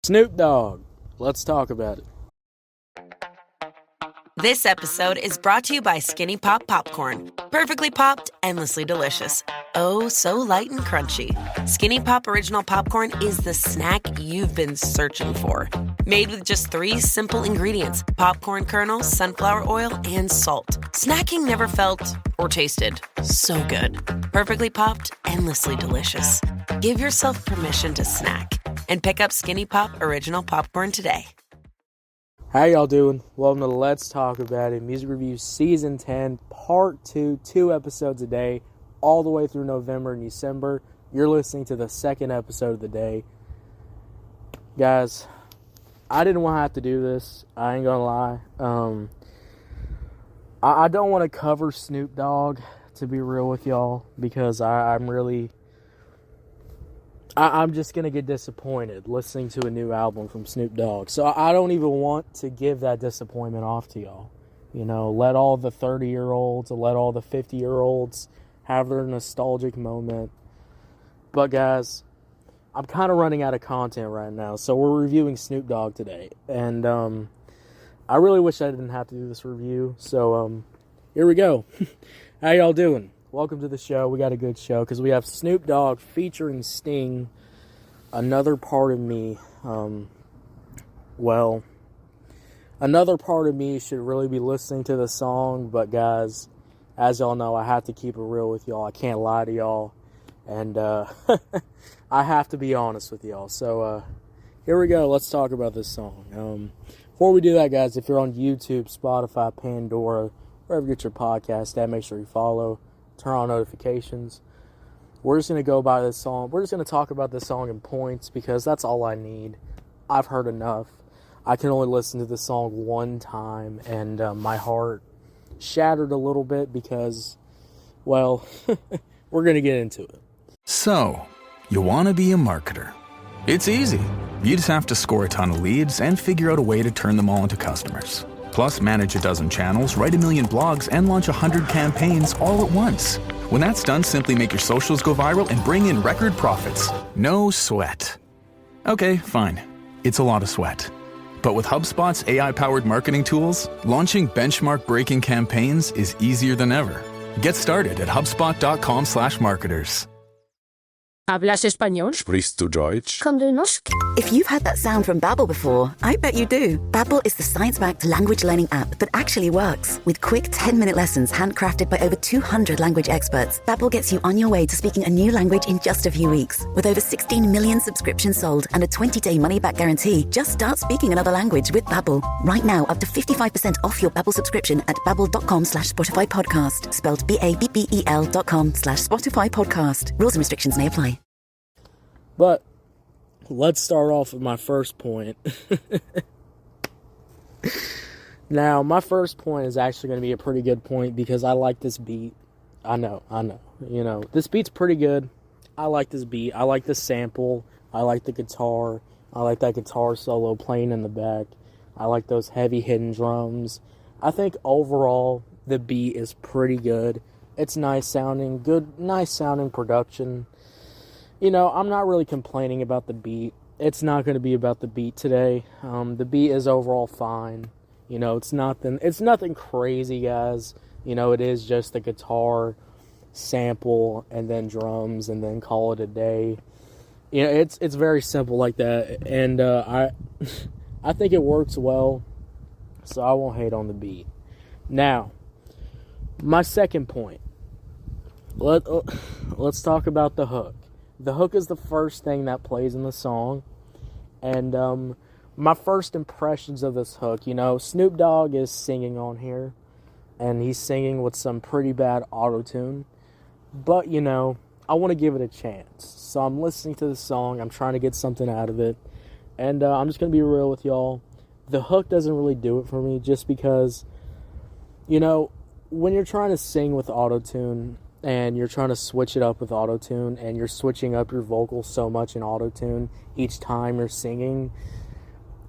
Snoop Dogg. Let's talk about it. This episode is brought to you by Skinny Pop Popcorn. Perfectly popped, endlessly delicious. Oh, so light and crunchy. Skinny Pop Original Popcorn is the snack you've been searching for. Made with just 3 simple ingredients: popcorn kernels, sunflower oil, and salt. Snacking never felt or tasted so good. Perfectly popped, endlessly delicious. Give yourself permission to snack and pick up Skinny Pop Original Popcorn today. How y'all doing? Welcome to Let's Talk About It Music Review Season 10, Part 2, 2 episodes a day, all the way through November and December. You're listening to the second episode of the day. Guys, I didn't want to have to do this. I ain't gonna lie. I don't want to cover Snoop Dogg, to be real with y'all, because I'm just going to get disappointed listening to a new album from Snoop Dogg. So I don't even want to give that disappointment off to y'all. You know, let all the 30-year-olds, let all the 50-year-olds have their nostalgic moment. But guys, I'm kind of running out of content right now. So we're reviewing Snoop Dogg today. And I really wish I didn't have to do this review. So here we go. How y'all doing? Welcome to the show. We got a good show because we have Snoop Dogg featuring Sting, Another Part of Me. Another part of me should really be listening to the song, but guys, as y'all know, I have to keep it real with y'all. I can't lie to y'all, and I have to be honest with y'all. So here we go. Let's talk about this song. Before we do that, guys, if you're on YouTube, Spotify, Pandora, wherever you get your podcast at, make sure you follow. Turn on notifications. We're just going to go by this song. We're just going to talk about this song in points because that's all I need. I've heard enough. I can only listen to this song one time, and my heart shattered a little bit because, well, we're going to get into it. So, you want to be a marketer. It's easy. You just have to score a ton of leads and figure out a way to turn them all into customers. Plus, manage a dozen channels, write 1 million blogs, and launch 100 campaigns all at once. When that's done, simply make your socials go viral and bring in record profits. No sweat. Okay, fine. It's a lot of sweat. But with HubSpot's AI-powered marketing tools, launching benchmark-breaking campaigns is easier than ever. Get started at HubSpot.com/marketers. ¿Hablas español? Sprichst du Deutsch? Kan du norsk? If you've had that sound from Babbel before, I bet you do. Babbel is the science-backed language learning app that actually works. With quick 10-minute lessons handcrafted by over 200 language experts, Babbel gets you on your way to speaking a new language in just a few weeks. With over 16 million subscriptions sold and a 20-day money-back guarantee, just start speaking another language with Babbel. Right now, up to 55% off your Babbel subscription at babbel.com/Spotify podcast. Spelled BABBEL.com/Spotify podcast. Rules and restrictions may apply. But let's start off with my first point. Now, my first point is actually going to be a pretty good point because I like this beat. I know. You know, this beat's pretty good. I like this beat. I like the sample. I like the guitar. I like that guitar solo playing in the back. I like those heavy hidden drums. I think overall the beat is pretty good. It's nice sounding production. You know, I'm not really complaining about the beat. It's not going to be about the beat today. The beat is overall fine. You know, it's nothing crazy, guys. You know, it is just the guitar, sample, and then drums, and then call it a day. You know, it's very simple like that. And I think it works well, so I won't hate on the beat. Now, my second point. Let's talk about the hook. The hook is the first thing that plays in the song, and my first impressions of this hook, you know, Snoop Dogg is singing on here, and he's singing with some pretty bad auto-tune, but, you know, I want to give it a chance, so I'm listening to the song, I'm trying to get something out of it, and I'm just going to be real with y'all. The hook doesn't really do it for me, just because, you know, when you're trying to sing with auto-tune, and you're trying to switch it up with auto-tune, and you're switching up your vocals so much in auto-tune each time you're singing,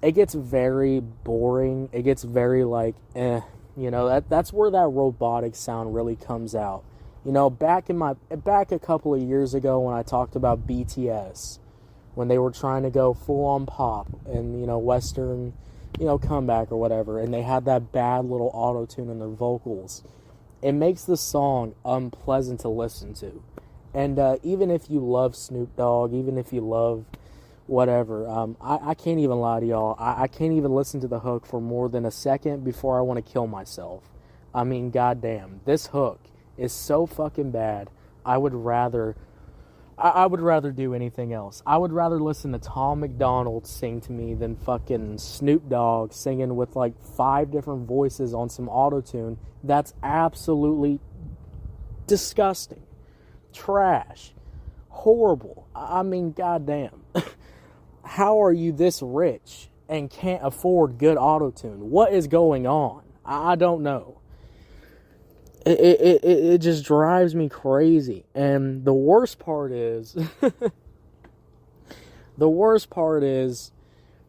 it gets very boring. It gets very like, you know, that's where that robotic sound really comes out. You know, back a couple of years ago when I talked about BTS, when they were trying to go full-on pop and, you know, Western, you know, comeback or whatever, and they had that bad little auto-tune in their vocals. It makes the song unpleasant to listen to. And even if you love Snoop Dogg, even if you love whatever, I can't even lie to y'all. I can't even listen to the hook for more than a second before I want to kill myself. I mean, goddamn, this hook is so fucking bad. I would rather do anything else. I would rather listen to Tom McDonald sing to me than fucking Snoop Dogg singing with like 5 different voices on some auto-tune. That's absolutely disgusting. Trash. Horrible. I mean, goddamn. How are you this rich and can't afford good auto-tune? What is going on? I don't know. It just drives me crazy. And the worst part is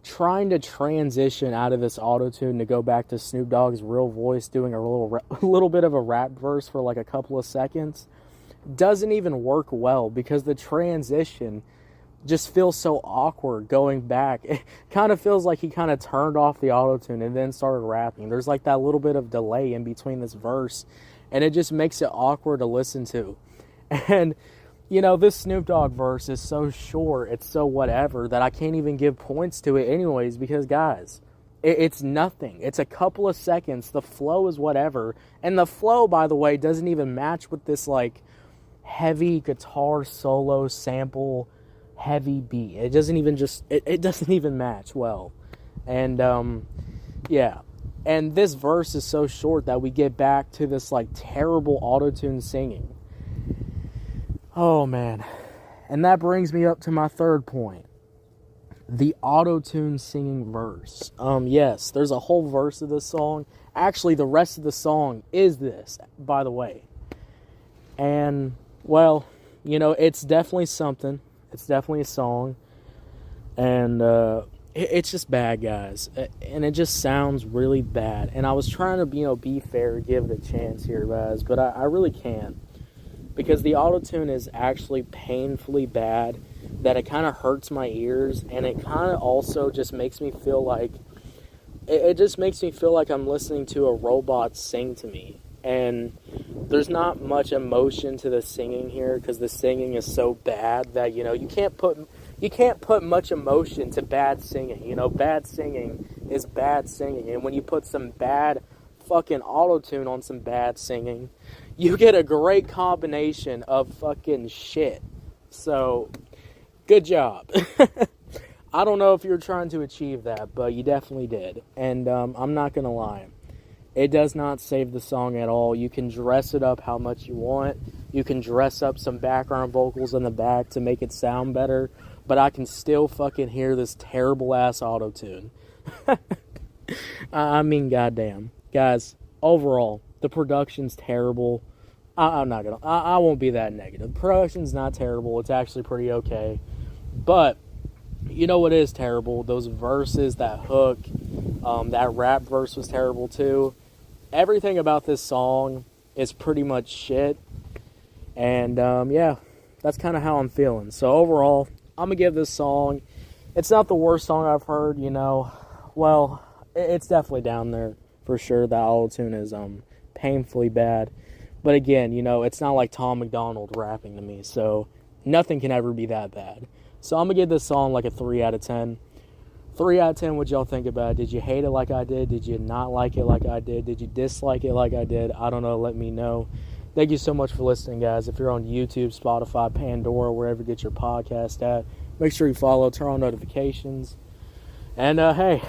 trying to transition out of this auto-tune to go back to Snoop Dogg's real voice doing a little bit of a rap verse for like a couple of seconds doesn't even work well, because the transition just feels so awkward going back. It kind of feels like he kind of turned off the auto-tune and then started rapping. There's like that little bit of delay in between this verse, and it just makes it awkward to listen to. And, you know, this Snoop Dogg verse is so short, it's so whatever, that I can't even give points to it anyways, because, guys, it's nothing. It's a couple of seconds. The flow is whatever. And the flow, by the way, doesn't even match with this, like, heavy guitar solo sample heavy beat. It doesn't even it doesn't even match well. And yeah, and this verse is so short that we get back to this like terrible auto-tune singing. Oh man. And that brings me up to my third point, the auto-tune singing verse. Yes, there's a whole verse of this song. Actually, the rest of the song is this, by the way. And well, you know, it's definitely something. It's definitely a song. And it's just bad, guys. And it just sounds really bad. And I was trying to, you know, be fair, give it a chance here, guys. But I really can't. Because the auto-tune is actually painfully bad, that it kind of hurts my ears. And it kind of also just makes me feel like... It just makes me feel like I'm listening to a robot sing to me. And there's not much emotion to the singing here, because the singing is so bad that, you know, you can't put much emotion to bad singing. You know, bad singing is bad singing. And when you put some bad fucking auto-tune on some bad singing, you get a great combination of fucking shit. So, good job. I don't know if you're trying to achieve that, but you definitely did. And I'm not going to lie. It does not save the song at all. You can dress it up how much you want. You can dress up some background vocals in the back to make it sound better. But I can still fucking hear this terrible-ass auto-tune. I mean, goddamn. Guys, overall, the production's terrible. I won't be that negative. The production's not terrible. It's actually pretty okay. But... you know what is terrible? Those verses, that hook, that rap verse was terrible too. Everything about this song is pretty much shit. And yeah, that's kind of how I'm feeling. So overall, I'm going to give this song, it's not the worst song I've heard, you know. Well, it's definitely down there for sure. The auto-tune is painfully bad. But again, you know, it's not like Tom McDonald rapping to me. So nothing can ever be that bad. So I'm going to give this song like a 3 out of 10. 3 out of 10, what y'all think about it? Did you hate it like I did? Did you not like it like I did? Did you dislike it like I did? I don't know. Let me know. Thank you so much for listening, guys. If you're on YouTube, Spotify, Pandora, wherever you get your podcast at, make sure you follow, turn on notifications. And, hey,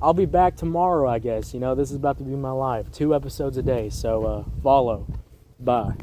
I'll be back tomorrow, I guess. You know, this is about to be my life. 2 episodes a day. So, follow. Bye.